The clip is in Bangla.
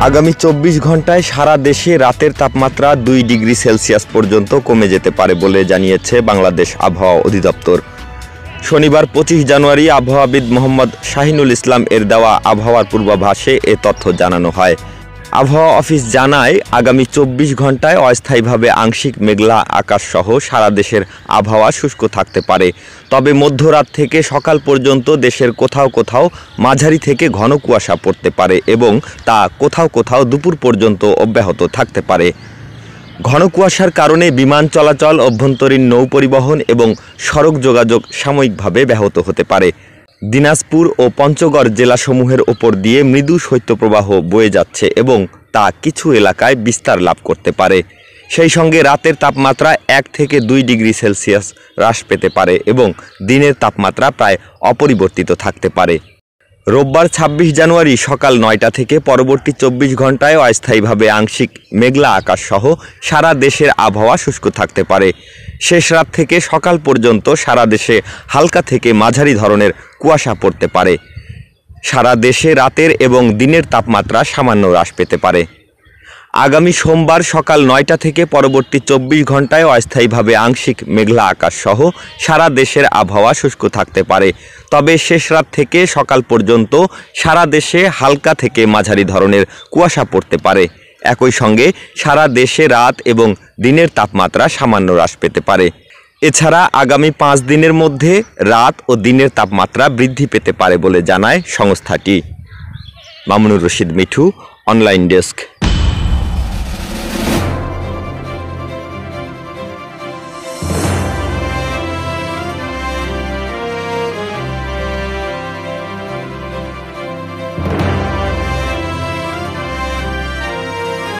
আগামী 24 ঘন্টায় সারা দেশে রাতের তাপমাত্রা 2 ডিগ্রি সেলসিয়াস পর্যন্ত কমে যেতে পারে বলে জানিয়েছে বাংলাদেশ আবহাওয়া অধিদপ্তর। শনিবার 25 জানুয়ারি আবহাওয়াবিদ মোহাম্মদ শাহিনুল ইসলাম এর দেওয়া আবহাওয়ার পূর্বাভাসে এ তথ্য জানানো হয়। আবহাওয়া অফিস জানায়, আগামী 24 ঘন্টায় অস্থায়ীভাবে আংশিক মেঘলা আকাশসহ সারা দেশের আবহাওয়া শুষ্ক থাকতে পারে। তবে মধ্যরাত থেকে সকাল পর্যন্ত দেশের কোথাও কোথাও মাঝারি থেকে ঘন কুয়াশা পড়তে পারে এবং তা কোথাও কোথাও দুপুর পর্যন্ত অব্যাহত থাকতে পারে। ঘন কুয়াশার কারণে বিমান চলাচল, অভ্যন্তরীণ নৌ পরিবহন এবং সড়ক যোগাযোগ সাময়িকভাবে ব্যাহত হতে পারে। দিনাজপুর ও পঞ্চগড় জেলাসমূহের ওপর দিয়ে মৃদু শৈত্যপ্রবাহ বয়ে যাচ্ছে এবং তা কিছু এলাকায় বিস্তার লাভ করতে পারে। সেই সঙ্গে রাতের তাপমাত্রা 1 থেকে 2 ডিগ্রি সেলসিয়াস হ্রাস পেতে পারে এবং দিনের তাপমাত্রা প্রায় অপরিবর্তিত থাকতে পারে। রোববার 26 জানুয়ারি সকাল 9টা থেকে পরবর্তী 24 ঘন্টায় অস্থায়ীভাবে আংশিক মেঘলা আকাশসহ সারা দেশের আবহাওয়া শুষ্ক থাকতে পারে। শেষ রাত থেকে সকাল পর্যন্ত সারা দেশে হালকা থেকে মাঝারি ধরনের কুয়াশা পড়তে পারে। সারা দেশে রাতের এবং দিনের তাপমাত্রা সামান্য হ্রাস পেতে পারে। আগামী সোমবার সকাল 9টা থেকে পরবর্তী 24 ঘন্টায় অস্থায়ীভাবে আংশিক মেঘলা আকাশসহ সারা দেশের আবহাওয়া শুষ্ক থাকতে পারে। তবে শেষ রাত থেকে সকাল পর্যন্ত সারা দেশে হালকা থেকে মাঝারি ধরনের কুয়াশা পড়তে পারে। একই সঙ্গে সারা দেশে রাত এবং দিনের তাপমাত্রা সামান্য হ্রাস পেতে পারে। এছাড়া আগামী 5 দিনের মধ্যে রাত ও দিনের তাপমাত্রা বৃদ্ধি পেতে পারে বলে জানায় সংস্থাটি। Mamunur Rashid Mithu, online desk.